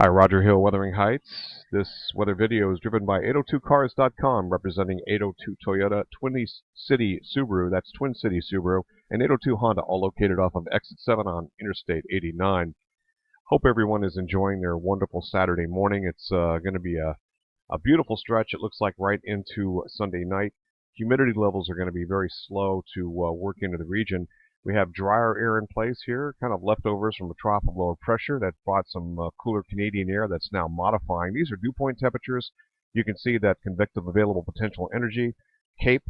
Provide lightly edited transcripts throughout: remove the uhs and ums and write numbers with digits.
Hi, Roger Hill, Wuthering Heights. This weather video is driven by 802cars.com, representing 802 Toyota, Twin City Subaru, that's Twin City Subaru, and 802 Honda, all located off of Exit 7 on Interstate 89. Hope everyone is enjoying their wonderful Saturday morning. It's going to be a beautiful stretch, it looks like, right into Sunday night. Humidity levels are going to be very slow to work into the region. We have drier air in place here, kind of leftovers from a trough of lower pressure that brought some cooler Canadian air that's now modifying. These are dew point temperatures. You can see that convective available potential energy. Cape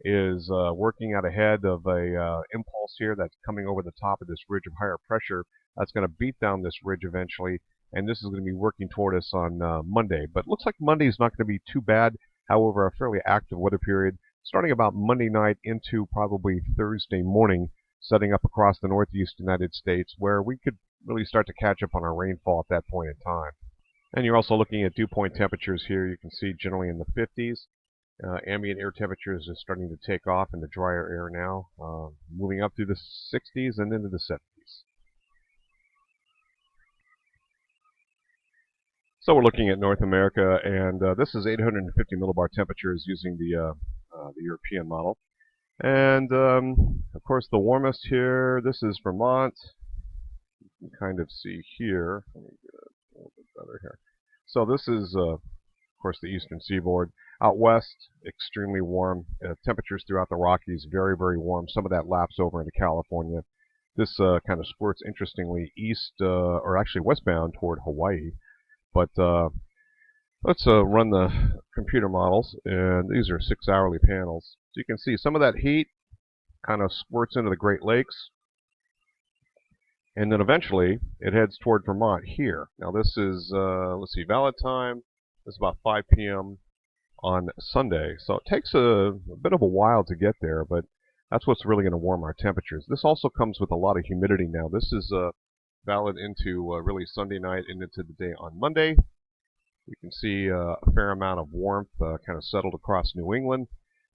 is working out ahead of a impulse here that's coming over the top of this ridge of higher pressure. That's going to beat down this ridge eventually, and this is going to be working toward us on Monday. But it looks like Monday is not going to be too bad. However, a fairly active weather period starting about Monday night into probably Thursday morning, setting up across the northeast United States, where we could really start to catch up on our rainfall at that point in time. And you're also looking at dew point temperatures here. You can see generally in the 50s. Ambient air temperatures are starting to take off into drier air now, moving up through the 60s and into the 70s. So we're looking at North America, and this is 850 millibar temperatures using the European model. And, of course, the warmest here, this is Vermont. You can kind of see here. Let me get it a little bit better here. So this is, of course, the eastern seaboard. Out west, extremely warm. Temperatures throughout the Rockies, very, very warm. Some of that laps over into California. This kind of squirts, interestingly, east, or actually westbound toward Hawaii. But let's run the computer models, and these are 6-hourly panels. So you can see some of that heat kind of squirts into the Great Lakes, and then eventually it heads toward Vermont here. Now this is, let's see, valid time is about 5 p.m. on Sunday, so it takes a bit of a while to get there, but that's what's really going to warm our temperatures. This also comes with a lot of humidity now. This is valid into really Sunday night and into the day on Monday. You can see a fair amount of warmth kind of settled across New England.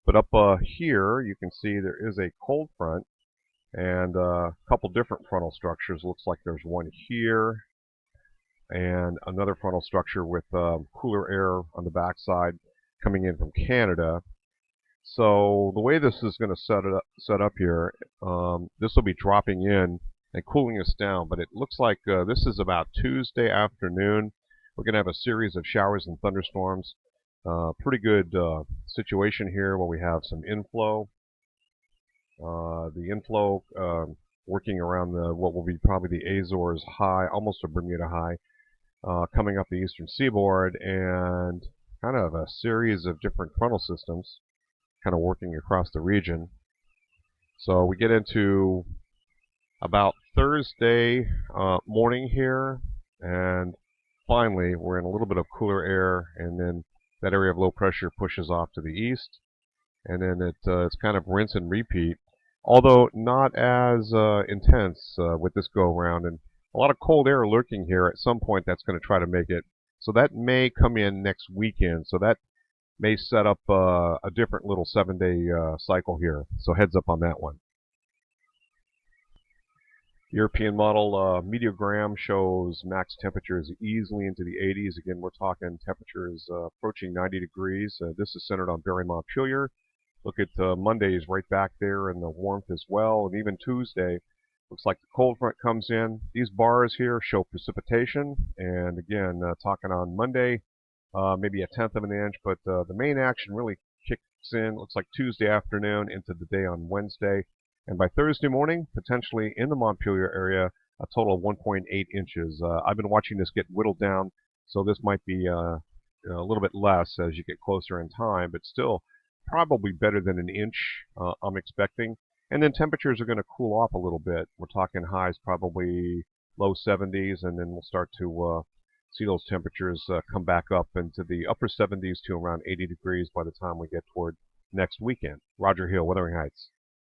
But up here, you can see there is a cold front and a couple different frontal structures. Looks like there's one here and another frontal structure with cooler air on the backside coming in from Canada. So the way this is going to set up here, this will be dropping in and cooling us down. But it looks like this is about Tuesday afternoon. We're going to have a series of showers and thunderstorms. Pretty good situation here where we have some inflow. The inflow working around what will be probably the Azores high, almost a Bermuda high, coming up the eastern seaboard, and kind of a series of different frontal systems kind of working across the region. So we get into about Thursday morning here, and finally we're in a little bit of cooler air, and then that area of low pressure pushes off to the east, and then it's kind of rinse and repeat, although not as intense with this go around, and a lot of cold air lurking here. At some point that's going to try to make it, so that may come in next weekend, so that may set up a different little 7-day cycle here, so heads up on that one. European model meteogram shows max temperatures easily into the 80s. Again, we're talking temperatures approaching 90 degrees. This is centered on Barre Montpelier. Look at Monday's right back there in the warmth as well. And even Tuesday, looks like the cold front comes in. These bars here show precipitation. And again, talking on Monday, maybe 1/10 of an inch. But the main action really kicks in, looks like Tuesday afternoon into the day on Wednesday. And by Thursday morning, potentially in the Montpelier area, a total of 1.8 inches. I've been watching this get whittled down, so this might be a little bit less as you get closer in time, but still probably better than an inch, I'm expecting. And then temperatures are going to cool off a little bit. We're talking highs probably low 70s, and then we'll start to see those temperatures come back up into the upper 70s to around 80 degrees by the time we get toward next weekend. Roger Hill, Wuthering Heights.